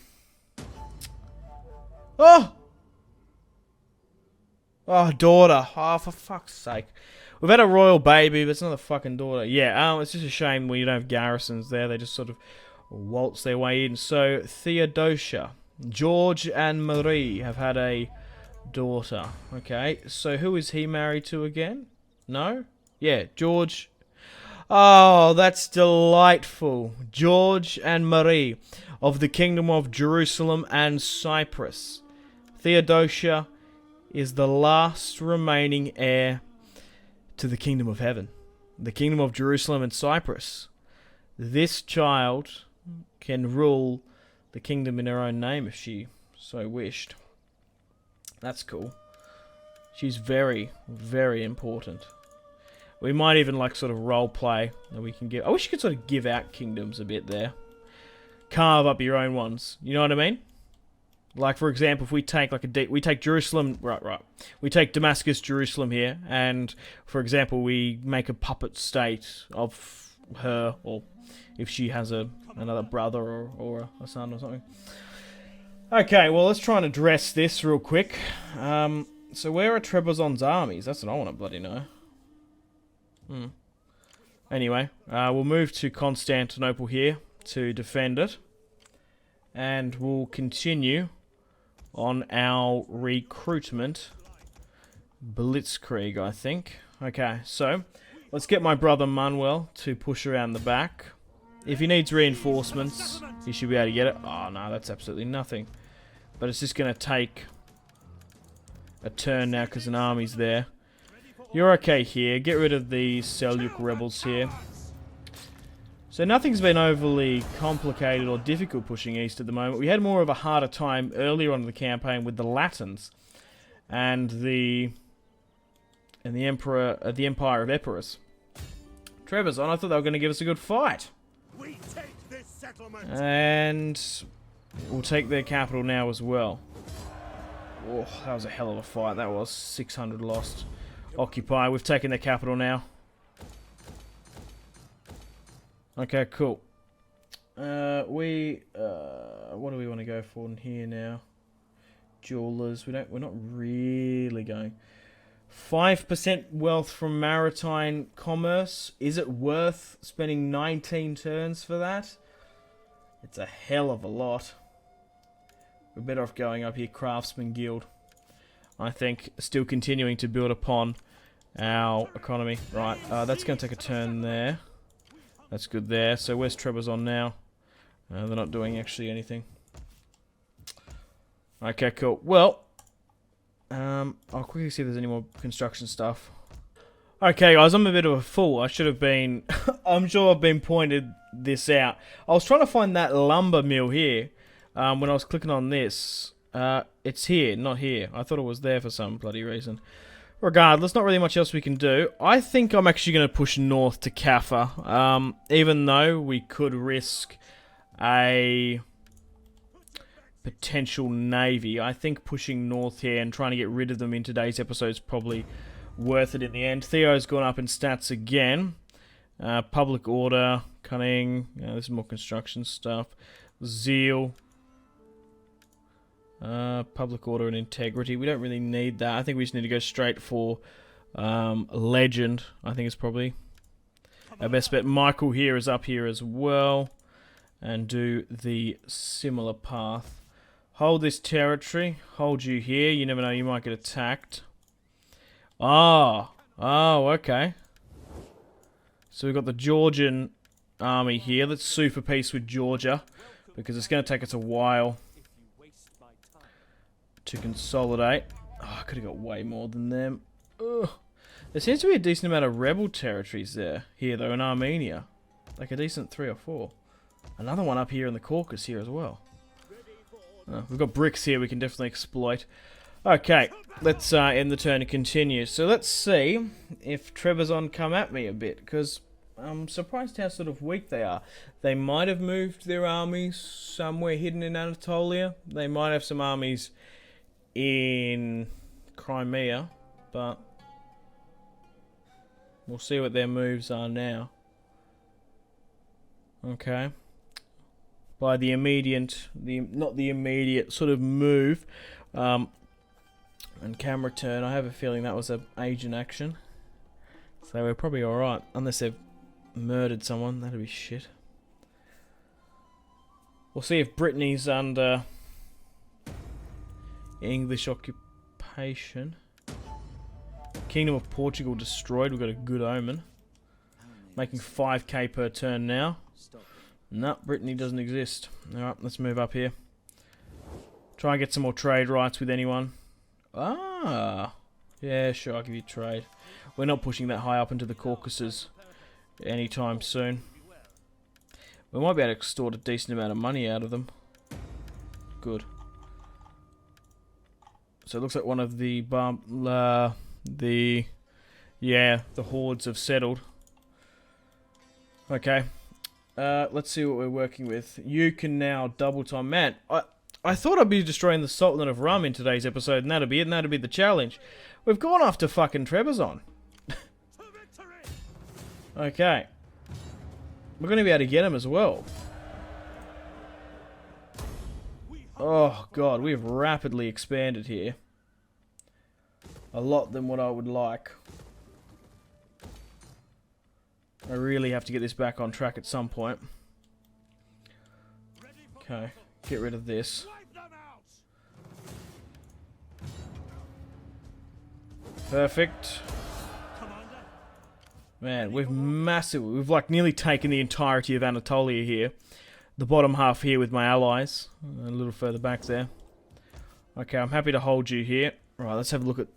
Oh, daughter. Oh, for fuck's sake. We've had a royal baby, but it's not a fucking daughter. Yeah, it's just a shame when you don't have garrisons there. They just sort of waltz their way in. So, Theodosia. George and Marie have had a daughter. Okay, so who is he married to again? No? Yeah, George. Oh, that's delightful. George and Marie of the Kingdom of Jerusalem and Cyprus. Theodosia is the last remaining heir to the Kingdom of Heaven. The Kingdom of Jerusalem and Cyprus. This child can rule the kingdom in her own name if she so wished. That's cool. She's very, very important. We might even like sort of role play that we can give. I wish you could sort of give out kingdoms a bit there. Carve up your own ones. You know what I mean? Like for example, if we take like we take Jerusalem, right. We take Damascus, Jerusalem here, and for example, we make a puppet state of her, or if she has another brother or a son or something. Okay, well let's try and address this real quick. So where are Trebizond's armies? That's what I want to bloody know. Anyway, we'll move to Constantinople here to defend it. And we'll continue on our recruitment blitzkrieg, I think. Okay, so let's get my brother Manuel to push around the back. If he needs reinforcements, he should be able to get it. Oh no, that's absolutely nothing. But it's just going to take a turn now because an army's there. You're okay here. Get rid of the Seljuk rebels here. So nothing's been overly complicated or difficult pushing east at the moment. We had more of a harder time earlier on in the campaign with the Latins and the Empire of Epirus. Trebizond, I thought they were going to give us a good fight. We take this settlement. And we'll take their capital now as well. Oh, that was a hell of a fight. That was 600 lost. Occupy. We've taken their capital now. Okay, cool. What do we want to go for in here now? Jewelers. We're not really going. 5% wealth from maritime commerce. Is it worth spending 19 turns for that? It's a hell of a lot. We're better off going up here, Craftsman Guild. I think still continuing to build upon our economy. Right, that's going to take a turn there. That's good there. So where's Trebizond now? They're not doing actually anything. Okay, cool. Well, I'll quickly see if there's any more construction stuff. Okay, guys, I'm a bit of a fool. I should have been... I'm sure I've been pointed this out. I was trying to find that lumber mill here when I was clicking on this. It's here, not here. I thought it was there for some bloody reason. Regardless, not really much else we can do. I think I'm actually going to push north to Kaffa. Even though we could risk a potential navy. I think pushing north here and trying to get rid of them in today's episode is probably worth it in the end. Theo's gone up in stats again. Public order, cunning. This is more construction stuff. Zeal. Public order and integrity. We don't really need that. I think we just need to go straight for legend. I think it's probably our best bet. Michael here is up here as well. And do the similar path. Hold this territory. Hold you here. You never know, you might get attacked. Oh, okay. So we've got the Georgian army here. Let's sue for peace with Georgia, because it's going to take us a while to consolidate. Oh, I could have got way more than them. Ugh. There seems to be a decent amount of rebel territories there. Here, though, in Armenia. Like a decent 3 or 4. Another one up here in the Caucasus here as well. We've got bricks here we can definitely exploit. Okay, let's end the turn and continue. So let's see if Trebizond come at me a bit, because I'm surprised how sort of weak they are. They might have moved their armies somewhere hidden in Anatolia. They might have some armies in Crimea, but we'll see what their moves are now. Okay. By the immediate, not the immediate sort of move, and camera turn, I have a feeling that was an agent action. So we're probably alright, unless they've murdered someone, that'd be shit. We'll see if Brittany's under English occupation. Kingdom of Portugal destroyed, we've got a good omen. Making 5k per turn now. No, Brittany doesn't exist. Alright, let's move up here. Try and get some more trade rights with anyone. Ah, yeah, sure, I'll give you trade. We're not pushing that high up into the Caucasus anytime soon. We might be able to extort a decent amount of money out of them. Good. So it looks like one of the hordes have settled. Okay. Let's see what we're working with. You can now double time. Man, I thought I'd be destroying the Sultanate of Rum in today's episode, and that'd be it, and that'd be the challenge. We've gone after fucking Trebizond. Okay. We're going to be able to get him as well. Oh, God, we have rapidly expanded here. A lot than what I would like. I really have to get this back on track at some point. Okay, get rid of this. Perfect. Man, we've like nearly taken the entirety of Anatolia here. The bottom half here with my allies. A little further back there. Okay, I'm happy to hold you here. Right, let's have a look at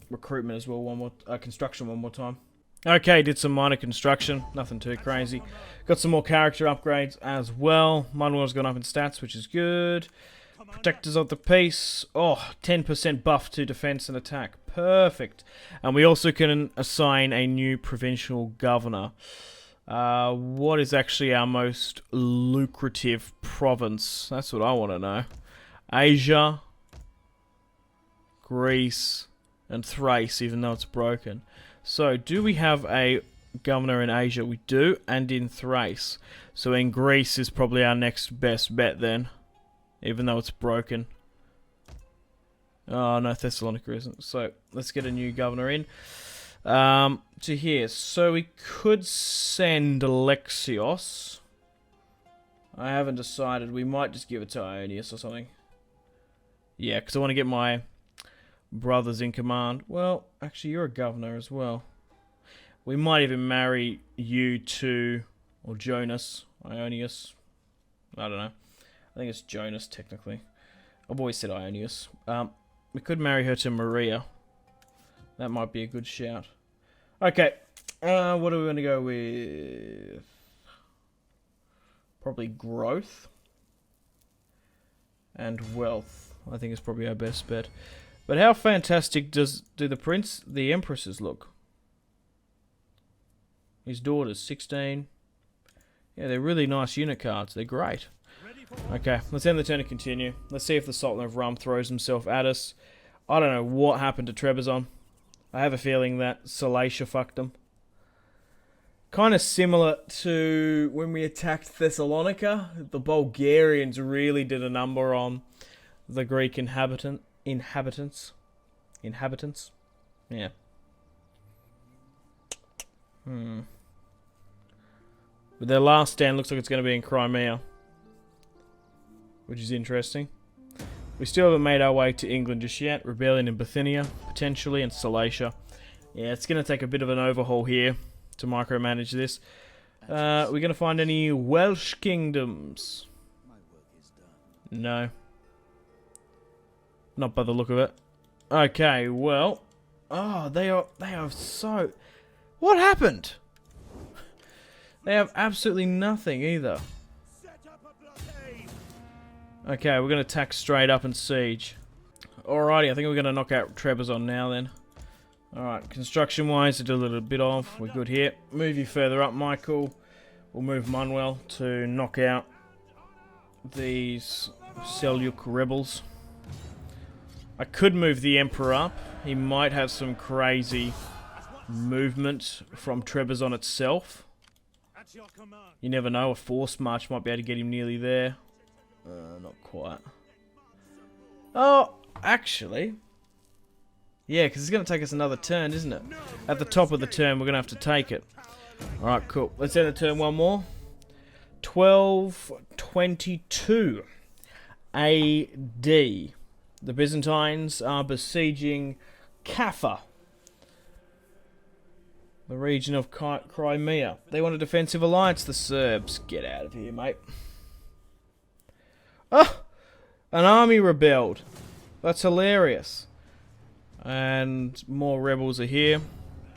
recruitment as well. Construction one more time. Okay, did some minor construction. Nothing too crazy. Got some more character upgrades as well. Manuel's gone up in stats, which is good. Protectors of the Peace. Oh, 10% buff to defense and attack. Perfect. And we also can assign a new provincial governor. What is actually our most lucrative province? That's what I want to know. Asia, Greece, and Thrace, even though it's broken. So, do we have a governor in Asia? We do, and in Thrace. So in Greece is probably our next best bet then, even though it's broken. Oh, no, Thessalonica isn't. So, let's get a new governor in. To here. So, we could send Alexios. I haven't decided. We might just give it to Ionius or something. Yeah, because I want to get my brothers in command. Well, actually, you're a governor as well. We might even marry you to... Or Jonas. Ionius. I don't know. I think it's Jonas, technically. I've always said Ionius. We could marry her to Maria. That might be a good shout. Okay. What are we going to go with? Probably growth. And wealth. I think is probably our best bet. But how fantastic do the empresses look? His daughters, 16. Yeah, they're really nice unit cards. They're great. Okay, let's end the turn and continue. Let's see if the Sultan of Rum throws himself at us. I don't know what happened to Trebizond. I have a feeling that Salacia fucked them. Kind of similar to when we attacked Thessalonica. The Bulgarians really did a number on the Greek inhabitants. Yeah. But their last stand looks like it's going to be in Crimea. Which is interesting. We still haven't made our way to England just yet. Rebellion in Bithynia, potentially, and Salacia. Yeah, it's going to take a bit of an overhaul here to micromanage this. We're going to find any Welsh kingdoms? No. Not by the look of it. Okay, well. Oh, they are so... What happened? They have absolutely nothing either. Okay, we're going to attack straight up and siege. Alrighty, I think we're going to knock out Trebizond now then. Alright, construction-wise, to do a little bit of. We're good here. Move you further up, Michael. We'll move Manuel to knock out these Seljuk rebels. I could move the Emperor up. He might have some crazy movement from Trebizond itself. You never know, a force march might be able to get him nearly there. Not quite. Oh, actually. Yeah, because it's going to take us another turn, isn't it? At the top of the turn, we're going to have to take it. Alright, cool. Let's end the turn one more. 1222 AD. The Byzantines are besieging Kaffa, the region of Crimea. They want a defensive alliance, the Serbs. Get out of here, mate. Oh! An army rebelled. That's hilarious. And more rebels are here.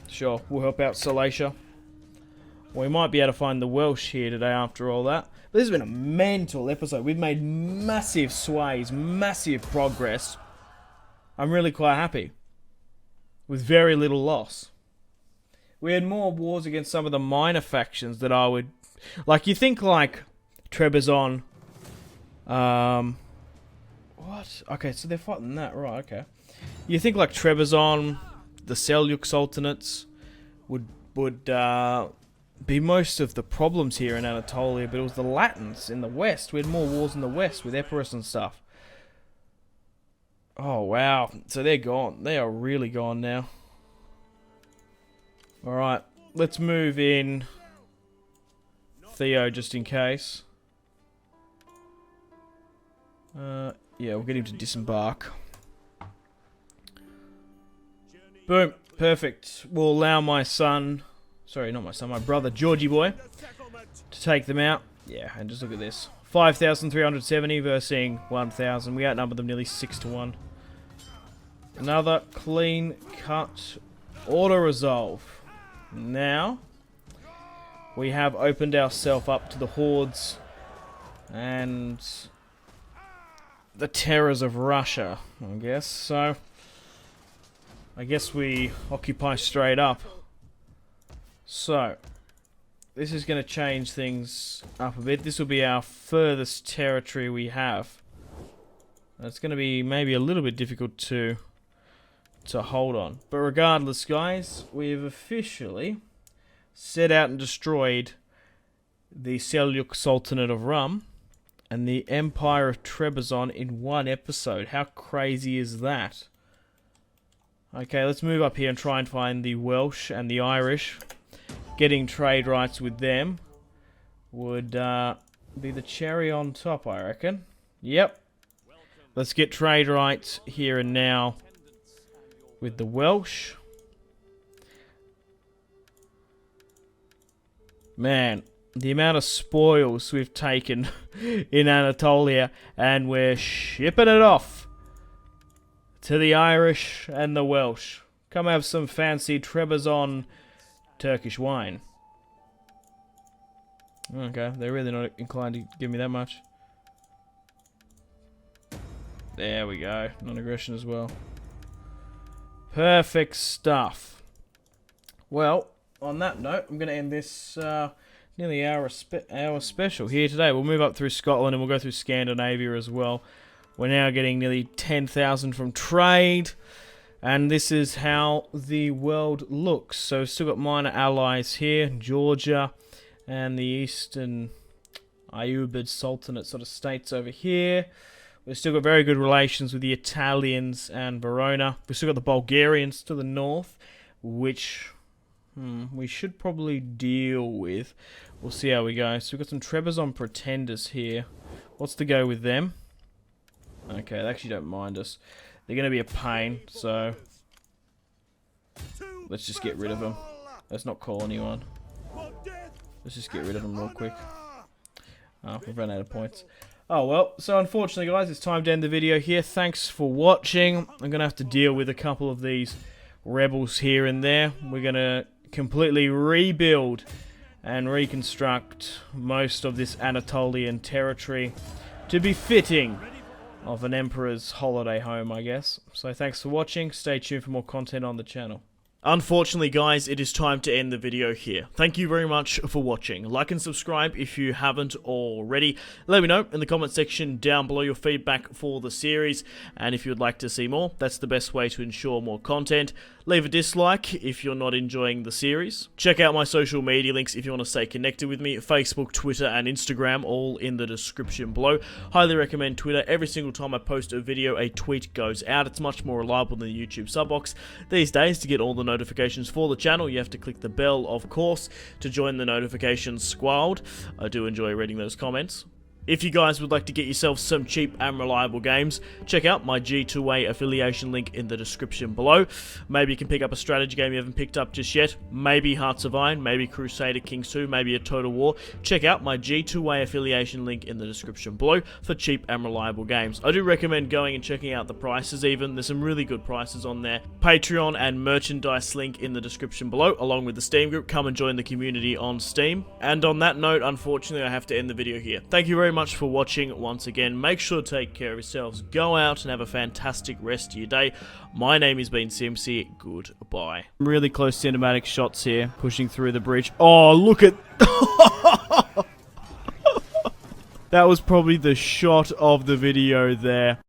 Sure, we'll help out Salacia. We might be able to find the Welsh here today after all that. But this has been a mental episode. We've made massive sways, massive progress. I'm really quite happy. With very little loss. We had more wars against some of the minor factions that I would... Like, you think like Trebizond... What? Okay, so they're fighting that, right, okay. You think like Trebizond, the Seljuk Sultanates would be most of the problems here in Anatolia, but it was the Latins in the west. We had more wars in the west with Epirus and stuff. Oh, wow. So they're gone. They are really gone now. Alright, let's move in Theo just in case. Yeah, we'll get him to disembark. Boom. Perfect. We'll allow my son... Sorry, not my son, my brother, Georgie boy, to take them out. Yeah, and just look at this. 5,370 versus 1,000. We outnumber them nearly 6-1. Another clean cut auto-resolve. Now, we have opened ourselves up to the hordes and the terrors of Russia, I guess. So, I guess we occupy straight up. So, this is going to change things up a bit. This will be our furthest territory we have. It's going to be maybe a little bit difficult to hold on. But regardless, guys, we've officially set out and destroyed the Seljuk Sultanate of Rum. and the Empire of Trebizond in one episode. How crazy is that? Okay, let's move up here and try and find the Welsh and the Irish. Getting trade rights with them would be the cherry on top, I reckon. Yep. Let's get trade rights here and now with the Welsh. Man, the amount of spoils we've taken in Anatolia, and we're shipping it off to the Irish and the Welsh. Come have some fancy Trebizond Turkish wine. Okay, they're really not inclined to give me that much. There we go. Non-aggression as well. Perfect stuff. Well, on that note, I'm going to end this nearly hour special here today. We'll move up through Scotland and we'll go through Scandinavia as well. We're now getting nearly 10,000 from trade. And this is how the world looks. So we've still got minor allies here. Georgia and the Eastern Ayyubid Sultanate sort of states over here. We've still got very good relations with the Italians and Verona. We've still got the Bulgarians to the north, which we should probably deal with. We'll see how we go. So we've got some Trebizond Pretenders here. What's the go with them? Okay, they actually don't mind us. They're going to be a pain, so let's just get rid of them. Let's not call anyone. Let's just get rid of them real quick. We've run out of points. Oh well, so unfortunately guys, it's time to end the video here. Thanks for watching. I'm going to have to deal with a couple of these rebels here and there. We're going to completely rebuild and reconstruct most of this Anatolian territory to be fitting of an emperor's holiday home, I guess. So thanks for watching. Stay tuned for more content on the channel. Unfortunately, guys, it is time to end the video here. Thank you very much for watching. Like and subscribe if you haven't already. Let me know in the comment section down below your feedback for the series. And if you'd like to see more, that's the best way to ensure more content. Leave a dislike if you're not enjoying the series. Check out my social media links if you want to stay connected with me. Facebook, Twitter, and Instagram, all in the description below. Highly recommend Twitter. Every single time I post a video, a tweet goes out. It's much more reliable than the YouTube sub box. These days, to get all the notifications for the channel, you have to click the bell, of course, to join the notifications squad. I do enjoy reading those comments. If you guys would like to get yourself some cheap and reliable games, check out my G2A affiliation link in the description below. Maybe you can pick up a strategy game you haven't picked up just yet. Maybe Hearts of Iron, maybe Crusader Kings 2, maybe a Total War. Check out my G2A affiliation link in the description below for cheap and reliable games. I do recommend going and checking out the prices even. There's some really good prices on there. Patreon and merchandise link in the description below, along with the Steam group. Come and join the community on Steam. And on that note, unfortunately, I have to end the video here. Thank you very much for watching once again. Make sure to take care of yourselves. Go out and have a fantastic rest of your day. My name has been Simpzy. Goodbye. Really close cinematic shots here, pushing through the bridge. Oh, look at... That was probably the shot of the video there.